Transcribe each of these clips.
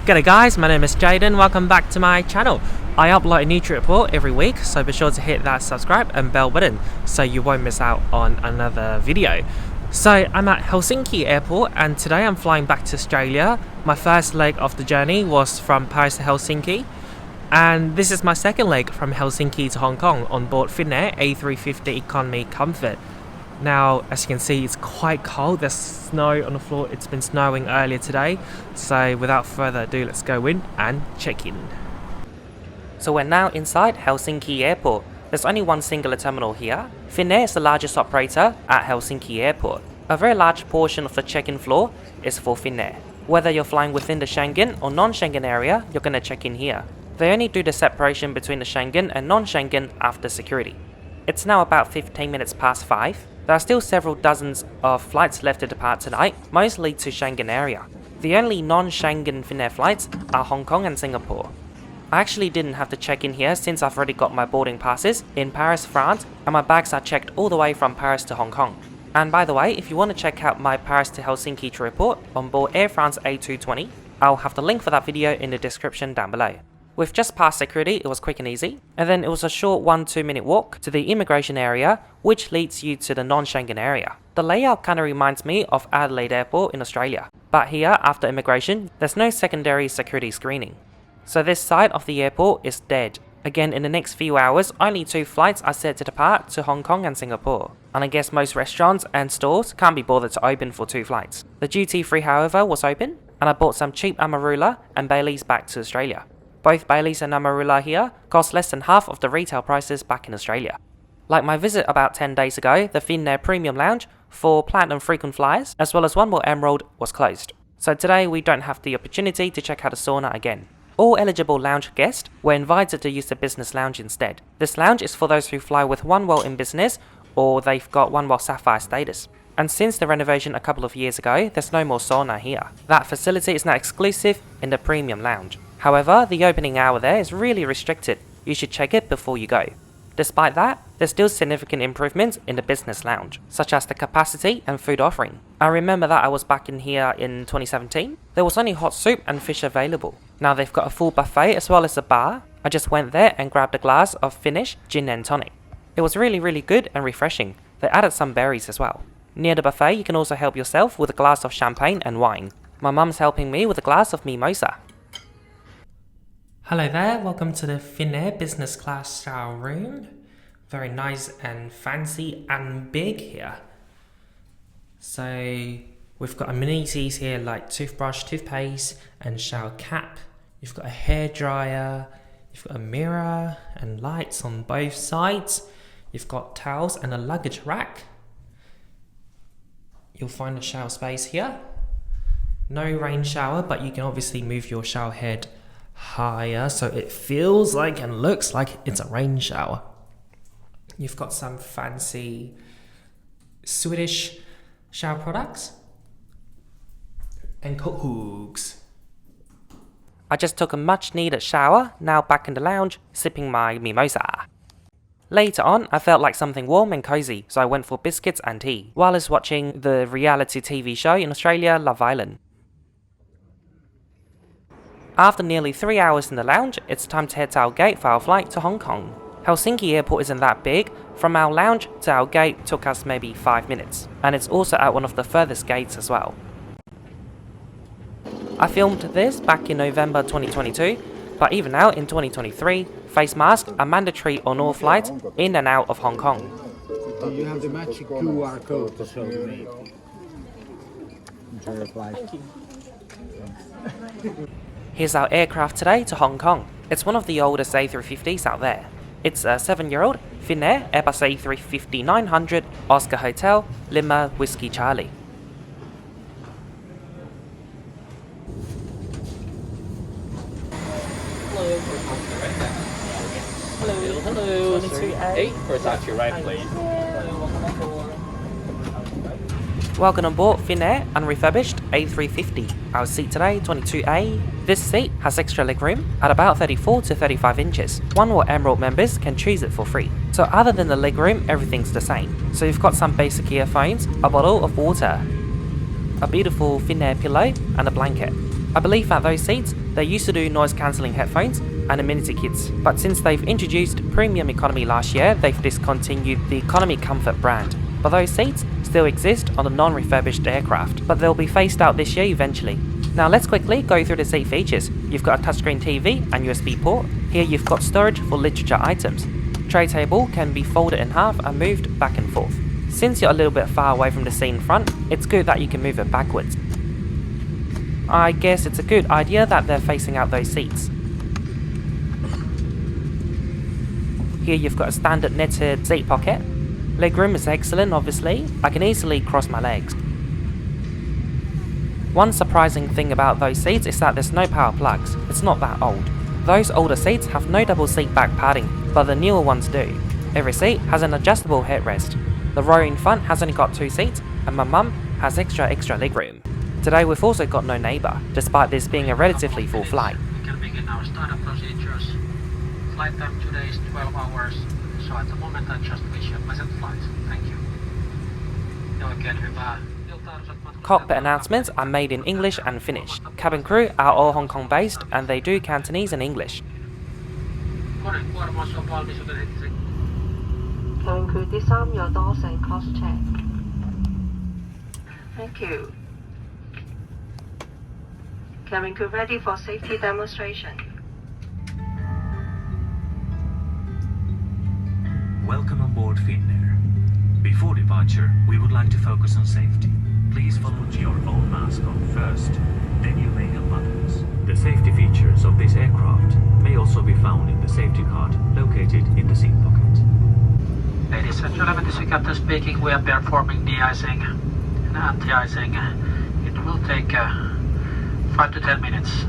G'day guys, my name is Jaden, welcome back to my channel. I upload a new trip report every week, so be sure to hit that subscribe and bell button so you won't miss out on another video. So I'm at Helsinki airport and today I'm flying back to Australia. My first leg of the journey was from Paris to Helsinki, and this is my second leg from Helsinki to Hong Kong on board Finnair A350 Economy Comfort. Now, as you can see, it's quite cold. There's snow on the floor. It's been snowing earlier today. So without further ado, let's go in and check in. So we're now inside Helsinki airport. There's only one singular terminal here. Finnair is the largest operator at Helsinki airport. A very large portion of the check-in floor is for Finnair. Whether you're flying within the Schengen or non-Schengen area, you're going to check in here. They only do the separation between the Schengen and non-Schengen after security. It's now about 15 minutes past 5. There are still several dozens of flights left to depart tonight, mostly to Schengen area. The only non-Schengen Finnair flights are Hong Kong and Singapore. I actually didn't have to check in here since I've already got my boarding passes in Paris, France, and my bags are checked all the way from Paris to Hong Kong. And by the way, if you want to check out my Paris to Helsinki trip report on board Air France A220, I'll have the link for that video in the description down below. We've just passed security, it was quick and easy, and then it was a short 1-2 minute walk to the immigration area, which leads you to the non-Schengen area. The layout kinda reminds me of Adelaide Airport in Australia, but here, after immigration, there's no secondary security screening. So this side of the airport is dead. Again, in the next few hours, only 2 flights are set to depart to Hong Kong and Singapore. And I guess most restaurants and stores can't be bothered to open for 2 flights. The duty free, however, was open, and I bought some cheap Amarula and Baileys back to Australia. Both Baileys and Amarula here cost less than half of the retail prices back in Australia. Like my visit about 10 days ago, the Finnair Premium Lounge for Platinum frequent flyers, as well as one more Emerald, was closed. So today we don't have the opportunity to check out the sauna again. All eligible lounge guests were invited to use the Business Lounge instead. This lounge is for those who fly with One World in business or they've got One World Sapphire status. And since the renovation a couple of years ago, there's no more sauna here. That facility is now exclusive in the Premium Lounge. However, the opening hour there is really restricted. You should check it before you go. Despite that, there's still significant improvements in the Business Lounge, such as the capacity and food offering. I remember that I was back in here in 2017. There was only hot soup and fish available. Now they've got a full buffet as well as a bar. I just went there and grabbed a glass of Finnish gin and tonic. It was really good and refreshing. They added some berries as well. Near the buffet, you can also help yourself with a glass of champagne and wine. My mum's helping me with a glass of mimosa. Hello there, welcome to the Finnair business class style room. Very nice and fancy and big here. So we've got amenities here like toothbrush, toothpaste and shower cap. You've got a hairdryer, you've got a mirror and lights on both sides. You've got towels and a luggage rack. You'll find a shower space here. No rain shower, but you can obviously move your shower head higher so it feels like and looks like it's a rain shower. You've got some fancy Swedish shower products and coat hooks. I just took a much needed shower, now back in the lounge sipping my mimosa. Later on, I felt like something warm and cozy, so I went for biscuits and tea while I was watching the reality TV show in Australia, Love Island. After nearly 3 hours in the lounge, it's time to head to our gate for our flight to Hong Kong. Helsinki airport isn't that big. From our lounge to our gate took us maybe 5 minutes, and it's also at one of the furthest gates as well. I filmed this back in November 2022, but even now in 2023, face masks are mandatory on all flights in and out of Hong Kong. Do you have the magic QR code to show me? Enjoy your flight. Thank you. Here's our aircraft today to Hong Kong. It's one of the oldest A350s out there. It's a 7-year-old Finnair Airbus A350-900 Oscar Hotel Lima Whiskey Charlie. Hello. 22A. Or touch your right, please. Welcome on board Finnair unrefurbished A350. Our seat today, 22A. This seat has extra legroom at about 34 to 35 inches. One World Emerald members can choose it for free. So other than the legroom, everything's the same. So you've got some basic earphones, a bottle of water, a beautiful Finnair pillow and a blanket. I believe that those seats, they used to do noise cancelling headphones and amenity kits, but since they've introduced premium economy last year, they've discontinued the economy comfort brand. But those seats still exist on the non-refurbished aircraft, but they'll be phased out this year eventually. Now let's quickly go through the seat features. You've got a touchscreen TV and USB port. Here you've got storage for literature items. Tray table can be folded in half and moved back and forth. Since you're a little bit far away from the seat in front, it's good that you can move it backwards. I guess it's a good idea that they're facing out those seats. Here you've got a standard netted seat pocket. Legroom is excellent obviously, I can easily cross my legs. One surprising thing about those seats is that there's no power plugs, it's not that old. Those older seats have no double seat back padding, but the newer ones do. Every seat has an adjustable headrest. The row in front has only got 2 seats, and my mum has extra legroom. Today we've also got no neighbour, despite this being a relatively full flight. We can begin our startup procedures. Flight time today is 12 hours, so at the moment I just wish you a pleasant flight. Thank you. Ja oikein hyvää. Cockpit announcements are made in English and Finnish. Cabin crew are all Hong Kong based and they do Cantonese and English. Cabin crew disarm your doors and cross check. Thank you. Cabin crew ready for safety demonstration. Welcome on board Finnair. Before departure, we would like to focus on safety. Please follow your own mask on first, then you may help others. The safety features of this aircraft may also be found in the safety card located in the seat pocket. Ladies and gentlemen, this is Captain speaking. We are performing de-icing and anti-icing. It will take 5 to 10 minutes.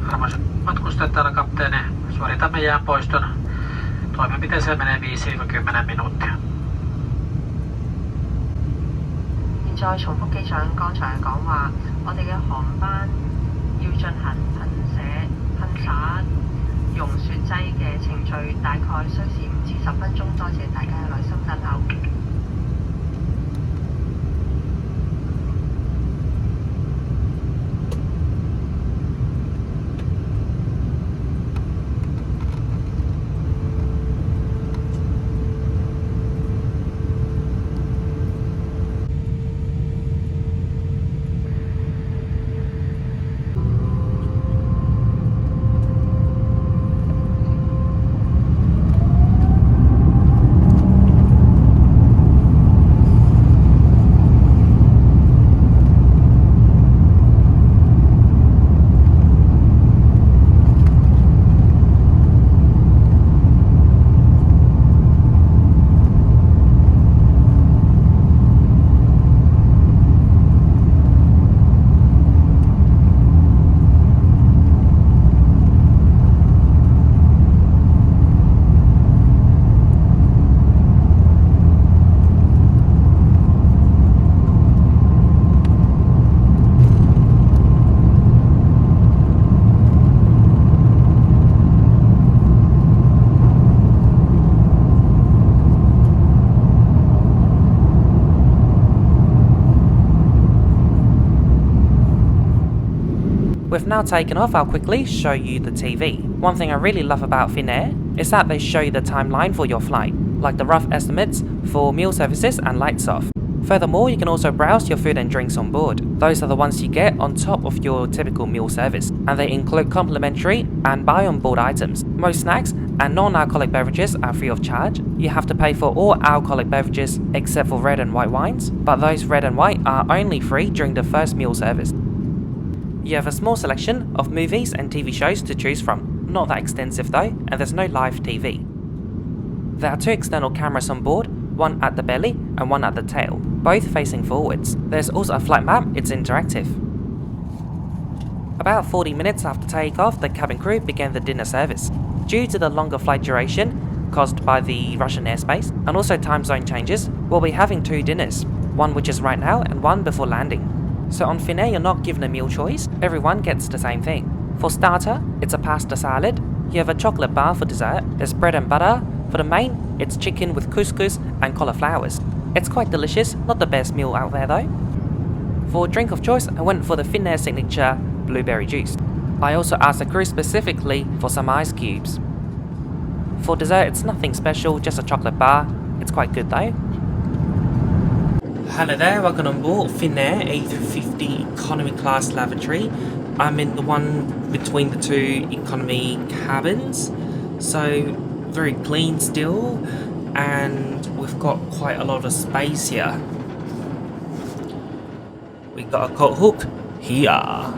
Arvoisat matkustajat, täällä kapteeni, suoritamme jäänpoiston. Toimenpiteeseen menee 5-10 minuuttia. 現在重複機長剛才嘅講話，我哋嘅航班要進行噴灑溶雪劑嘅程序，大概需時5至10分鐘，多謝大家嘅耐心等候。We've now taken off, I'll quickly show you the TV. One thing I really love about Finnair is that they show you the timeline for your flight, like the rough estimates for meal services and lights off. Furthermore, you can also browse your food and drinks on board. Those are the ones you get on top of your typical meal service, and they include complimentary and buy on board items. Most snacks and non-alcoholic beverages are free of charge. You have to pay for all alcoholic beverages except for red and white wines, but those red and white are only free during the first meal service. You have a small selection of movies and TV shows to choose from, not that extensive though, and there's no live TV. There are 2 external cameras on board, one at the belly and one at the tail, both facing forwards. There's also a flight map, it's interactive. About 40 minutes after takeoff, the cabin crew began the dinner service. Due to the longer flight duration caused by the Russian airspace and also time zone changes, we'll be having 2 dinners, one which is right now and one before landing. So on Finnair you're not given a meal choice, everyone gets the same thing. For starter, it's a pasta salad, you have a chocolate bar for dessert, there's bread and butter, for the main, it's chicken with couscous and cauliflowers. It's quite delicious, not the best meal out there though. For drink of choice, I went for the Finnair signature blueberry juice. I also asked the crew specifically for some ice cubes. For dessert, it's nothing special, just a chocolate bar. It's quite good though. Hello there, welcome on board Finnair A350 economy class lavatory. I'm in the one between the two economy cabins, so very clean still, and we've got quite a lot of space here. We got a coat hook here.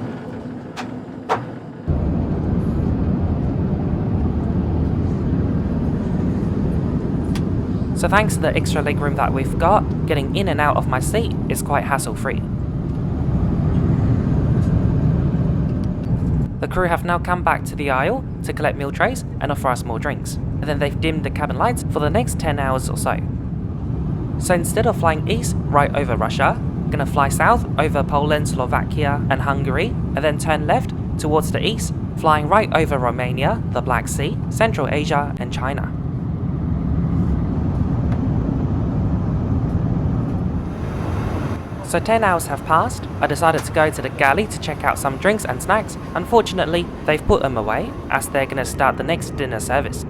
So thanks to the extra legroom that we've got, getting in and out of my seat is quite hassle-free. The crew have now come back to the aisle to collect meal trays and offer us more drinks, and then they've dimmed the cabin lights for the next 10 hours or so. So instead of flying east right over Russia, I'm gonna fly south over Poland, Slovakia and Hungary, and then turn left towards the east, flying right over Romania, the Black Sea, Central Asia and China. So 10 hours have passed. I decided to go to the galley to check out some drinks and snacks. Unfortunately, they've put them away as they're gonna start the next dinner service.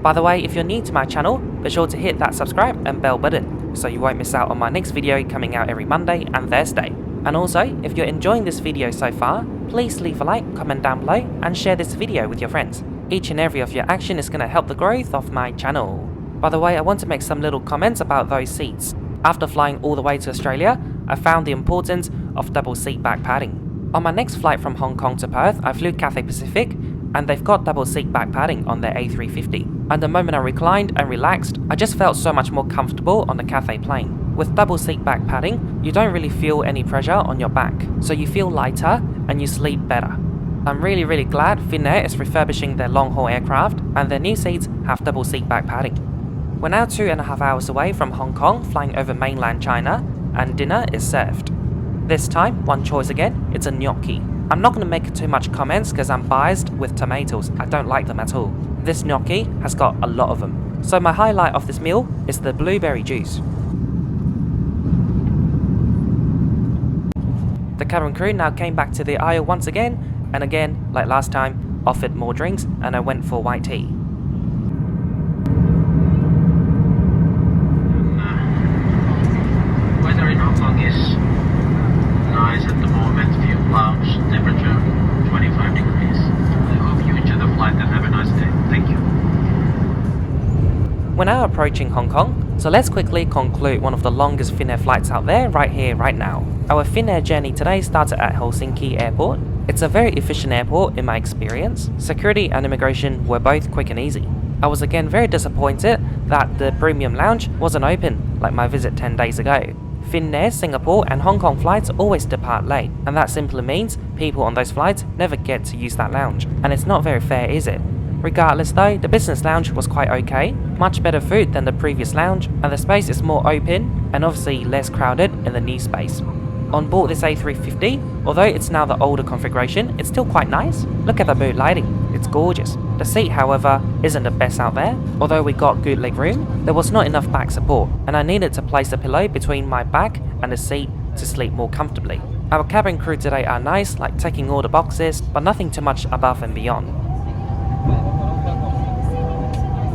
By the way, if you're new to my channel, be sure to hit that subscribe and bell button so you won't miss out on my next video coming out every Monday and Thursday. And also, if you're enjoying this video so far, please leave a like, comment down below and share this video with your friends. Each and every of your action is gonna help the growth of my channel. By the way, I want to make some little comments about those seats. After flying all the way to Australia, I found the importance of double seat back padding. On my next flight from Hong Kong to Perth, I flew Cathay Pacific, and they've got double seat back padding on their A350. And the moment I reclined and relaxed, I just felt so much more comfortable on the Cathay plane. With double seat back padding, you don't really feel any pressure on your back, so you feel lighter and you sleep better. I'm really glad Finnair is refurbishing their long-haul aircraft, and their new seats have double seat back padding. We're now 2.5 hours away from Hong Kong, flying over mainland China, and dinner is served. This time, one choice again, it's a gnocchi. I'm not going to make too much comments because I'm biased with tomatoes, I don't like them at all. This gnocchi has got a lot of them. So my highlight of this meal is the blueberry juice. The cabin crew now came back to the aisle once again, and again, like last time, offered more drinks and I went for white tea. Weather in Hong Kong is nice at the moment, few clouds, temperature 25 degrees. I hope you enjoy the flight and have a nice day. Thank you. We're now approaching Hong Kong, so let's quickly conclude one of the longest Finnair flights out there right here, right now. Our Finnair journey today started at Helsinki airport. It's a very efficient airport in my experience. Security and immigration were both quick and easy. I was again very disappointed that the premium lounge wasn't open like my visit 10 days ago. Finnair, Singapore and Hong Kong flights always depart late, and that simply means people on those flights never get to use that lounge, and it's not very fair, is it? Regardless though, the business lounge was quite okay, much better food than the previous lounge, and the space is more open and obviously less crowded in the new space. On board this A350, although it's now the older configuration, it's still quite nice. Look at the mood lighting, it's gorgeous. The seat, however, isn't the best out there. Although we got good leg room, there was not enough back support, and I needed to place a pillow between my back and the seat to sleep more comfortably. Our cabin crew today are nice, like taking all the boxes, but nothing too much above and beyond.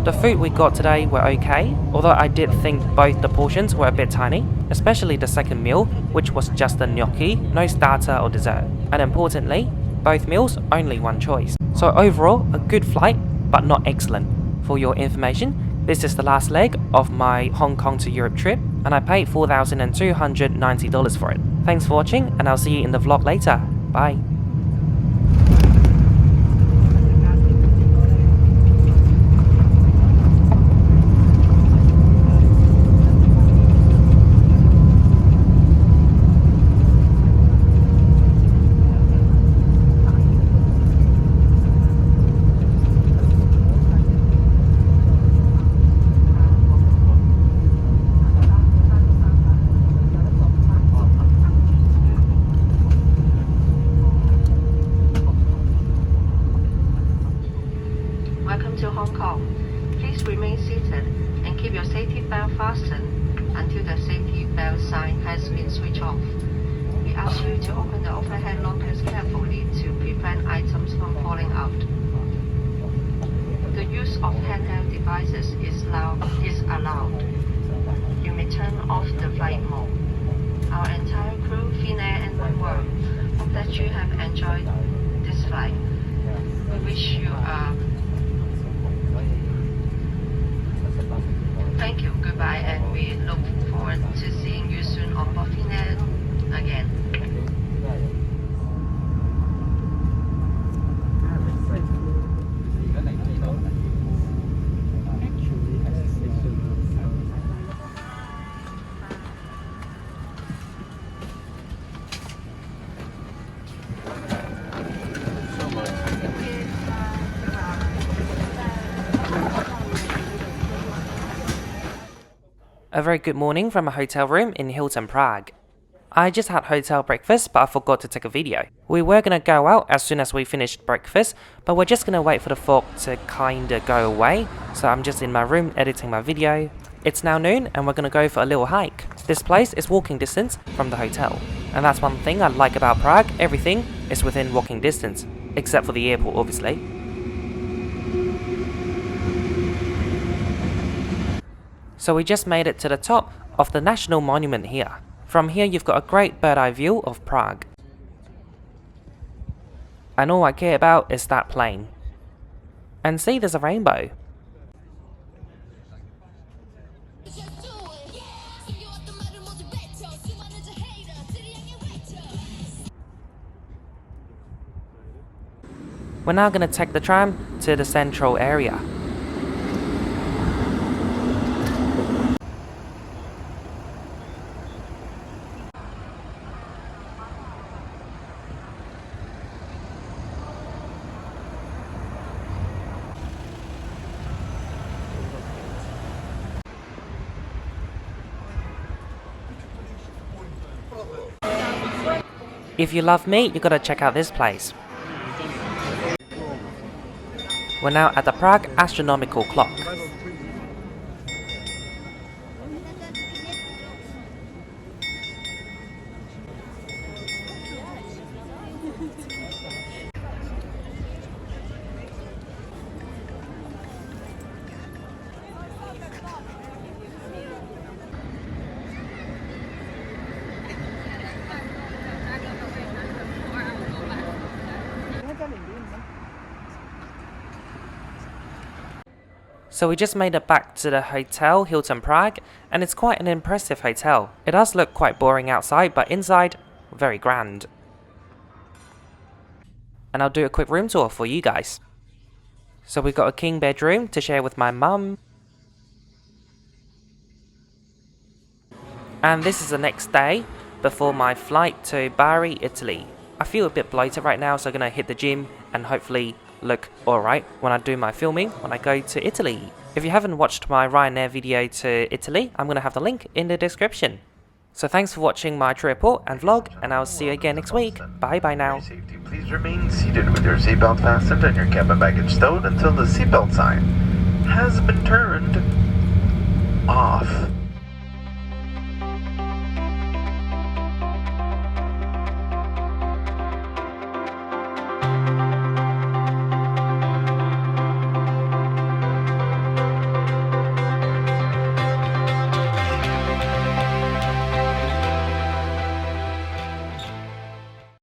The food we got today were okay, although I did think both the portions were a bit tiny, especially the second meal, which was just a gnocchi, no starter or dessert. And importantly, both meals only one choice. So overall, a good flight, but not excellent. For your information, this is the last leg of my Hong Kong to Europe trip, and I paid $4,290 for it. Thanks for watching, and I'll see you in the vlog later. Bye. Welcome to Hong Kong. Please remain seated and keep your safety belt fastened until the safety belt sign has been switched off. We ask you to open the overhead lockers carefully to prevent items from falling out. The use of handheld devices is allowed. You may turn off the flight mode. Our entire crew, Finnair and Onboard, hope that you have enjoyed this flight. We wish you thank you, goodbye, and we look forward to seeing you soon on board Finnair again. A very good morning from a hotel room in Hilton, Prague. I just had hotel breakfast, but I forgot to take a video. We were gonna go out as soon as we finished breakfast, but we're just gonna wait for the fog to kinda go away, so I'm just in my room editing my video. It's now noon and we're gonna go for a little hike. This place is walking distance from the hotel, and that's one thing I like about Prague, everything is within walking distance, except for the airport obviously. So we just made it to the top of the National Monument here. From here you've got a great bird eye view of Prague. And all I care about is that plane. And see, there's a rainbow. We're now going to take the tram to the central area. If you love meat, you gotta check out this place. We're now at the Prague Astronomical Clock. So we just made it back to the hotel, Hilton Prague, and it's quite an impressive hotel. It does look quite boring outside, but inside, very grand. And I'll do a quick room tour for you guys. So we've got a king bedroom to share with my mum. And this is the next day before my flight to Bari, Italy. I feel a bit bloated right now, so I'm gonna hit the gym and hopefully look alright when I do my filming when I go to Italy. If you haven't watched my Ryanair video to Italy, I'm going to have the link in the description. So thanks for watching my trip report and vlog, and I'll see you again next week. Bye bye now. Safety, please remain seated with your seatbelt fastened and your cabin baggage stowed until the seatbelt sign has been turned off.